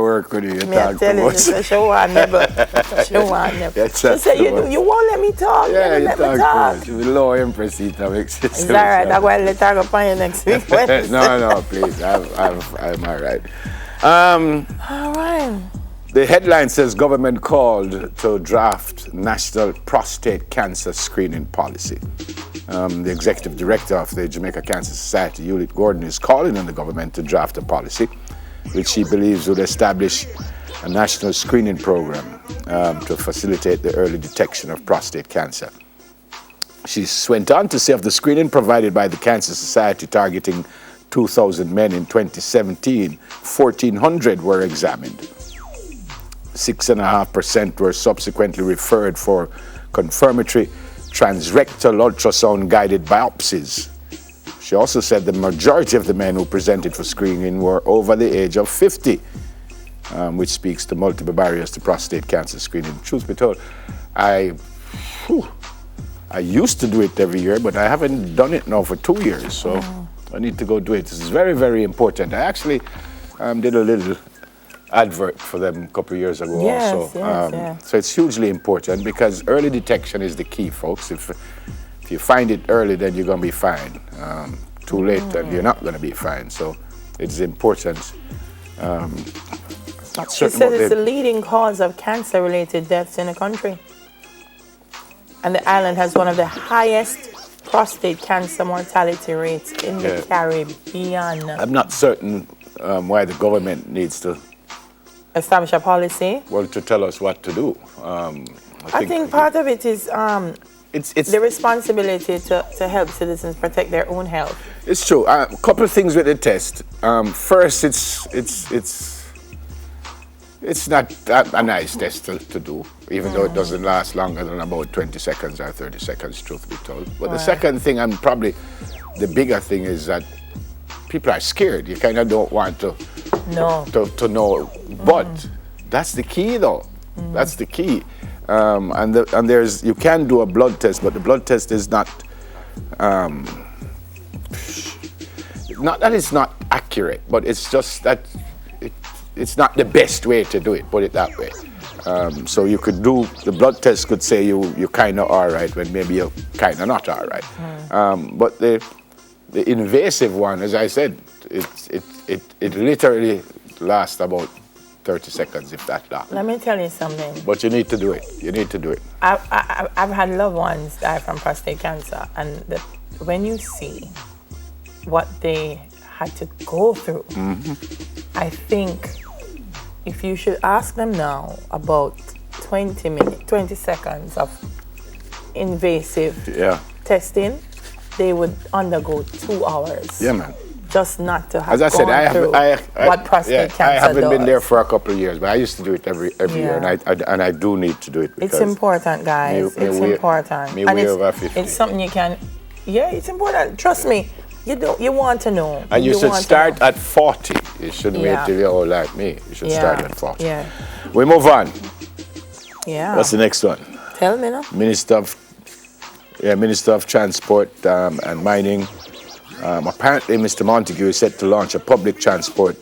work with you. Me I tell you, she say she want never. She want never. She say you won't let me talk. Yeah, you let me talk. She will low empress it. It's all right. I'm going to let her go find you next week. No, please. I'm all right. All right. The headline says government called to draft national prostate cancer screening policy. The executive director of the Jamaica Cancer Society, Hewlett Gordon, is calling on the government to draft a policy which she believes would establish a national screening program to facilitate the early detection of prostate cancer. She went on to say of the screening provided by the Cancer Society targeting 2,000 men in 2017, 1,400 were examined. 6.5% were subsequently referred for confirmatory transrectal ultrasound-guided biopsies. She also said the majority of the men who presented for screening were over the age of 50, which speaks to multiple barriers to prostate cancer screening. Truth be told, I used to do it every year, but I haven't done it now for 2 years, so I need to go do it. This is very, very important. I actually did a little advert for them a couple of years ago also. So it's hugely important because early detection is the key, folks. If you find it early, then you're going to be fine. Too late, then you're not going to be fine. So it's important. She said it's the leading cause of cancer-related deaths in the country. And the island has one of the highest prostate cancer mortality rates in the Caribbean. I'm not certain why the government needs to establish a policy. Well, to tell us what to do. I think part of it is it's the responsibility to help citizens protect their own health. It's true. A couple of things with the test. First, it's not a nice test to do, even though it doesn't last longer than about 20 seconds or 30 seconds, truth be told. But the second thing, and probably the bigger thing, is that people are scared. You kind of don't want to know. But that's the key, though. That's the key. And there's, you can do a blood test, but the blood test is not that it's not accurate, but it's just that it's not the best way to do it, put it that way. So you could do, the blood test could say you kind of all right when maybe you're kind of not all right. But the invasive one, as I said, it literally lasts about 30 seconds, if that long. Let me tell you something. But you need to do it. You need to do it. I've had loved ones die from prostate cancer, and when you see what they had to go through, I think if you should ask them now about 20 seconds of invasive testing, they would undergo 2 hours. Yeah, man. Just not to have As I said, what prostate cancer I haven't does. been there for a couple of years, but I used to do it every year, and I do need to do it. It's important, guys. It's important. It's something you can. Yeah, it's important. Trust me. You want to know. And you should start at 40. You shouldn't wait till you're old like me. You should start at 40. Yeah. We move on. Yeah. What's the next one? Tell me now. Minister of Transport and Mining. Apparently, Mr. Montague is set to launch a public transport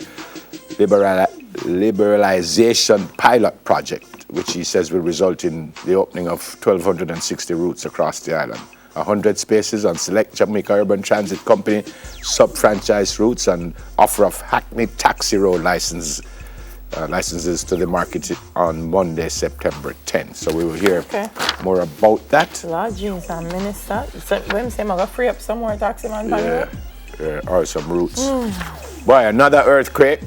liberalization pilot project, which he says will result in the opening of 1,260 routes across the island. 100 spaces on select Jamaica Urban Transit Company sub-franchise routes and offer of Hackney Taxi Road licenses to the market on Monday, September 10th. So we will hear more about that. Lord Jesus, Minister. So when say I'm going to free up some more taxi man? Or some routes. Boy, another earthquake.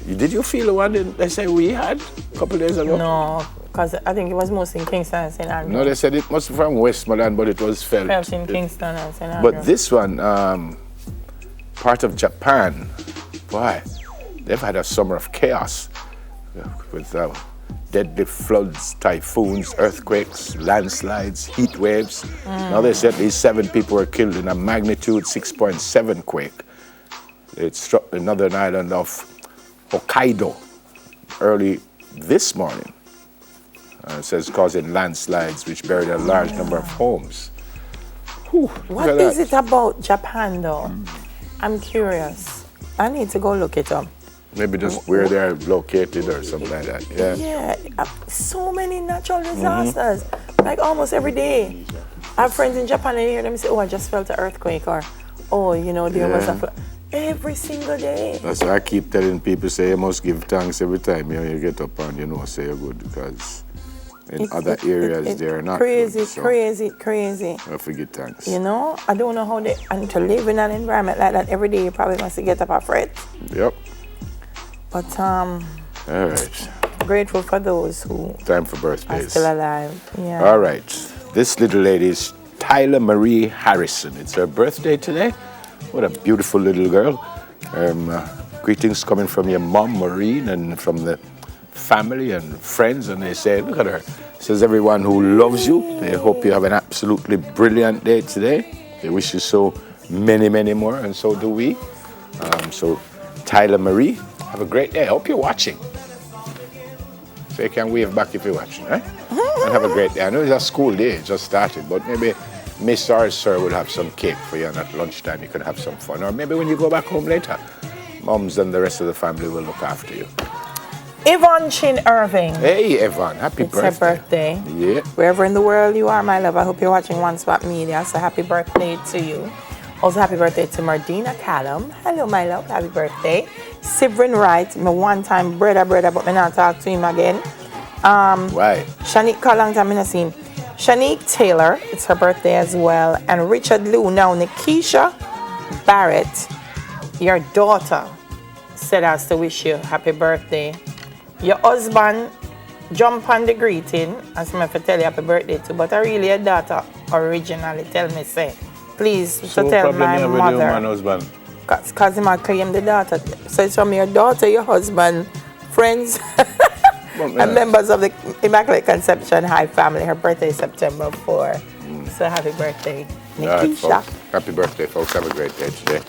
Did you feel the one that they say we had a couple of days ago? No, because I think it was mostly in Kingston and St. Andrews. No, they said it must be from Westmoreland, but it was felt. Felt in Kingston and St. Andrews. But this one, part of Japan, boy, they've had a summer of chaos with deadly floods, typhoons, earthquakes, landslides, heat waves. Now they said at least 7 people were killed in a magnitude 6.7 quake. It struck the northern island of Hokkaido early this morning. It says causing landslides which buried a large number of homes. Whew, what is it about Japan though? I'm curious. I need to go look it up. Maybe just where they're located or something like that. Yeah. Yeah, so many natural disasters. Like almost every day. I have friends in Japan and I hear them say, oh, I just felt an earthquake, or, oh, you know, there was a every single day. That's why I keep telling people, say you must give thanks every time you get up and say you're good, because in other areas they're not crazy, good, so crazy. I forget thanks. You know, I don't know how they, and to live in an environment like that every day, you probably must get up afraid. Yep. But all right. Grateful for those who time for birthdays. are still alive. Yeah. All right. This little lady is Tyler Marie Harrison. It's her birthday today. What a beautiful little girl. Greetings coming from your mom, Maureen, and from the family and friends. And they say, look at her. Says everyone who loves you. They hope you have an absolutely brilliant day today. They wish you so many, many more, and so do we. So Tyler Marie, have a great day. I hope you're watching. So you can wave back if you're watching, right? And have a great day. I know it's a school day, it just started, but maybe Miss or Sir will have some cake for you, and at lunchtime you can have some fun. Or maybe when you go back home later, moms and the rest of the family will look after you. Yvonne Chin Irving. Hey, Yvonne, happy birthday. It's her birthday. Yeah. Wherever in the world you are, my love, I hope you're watching One Spot Media, so happy birthday to you. Also, happy birthday to Mardina Callum. Hello, my love, happy birthday. Sivrin Wright, my one-time brother, but me not talk to him again. Why? Shanique, how long time I not seen? Shanique Taylor, it's her birthday as well. And Richard Lou. Now, Nikisha Barrett, your daughter, said us to wish you happy birthday. Your husband jump on the greeting, as I to tell you happy birthday too, but I really your daughter originally tell me say, please so tell my mother. Because he might claim the daughter. So it's from your daughter, your husband, friends, and members of the Immaculate Conception High family. Her birthday is September 4. So happy birthday, Nikisha. All right, folks. Happy birthday, folks. Have a great day today.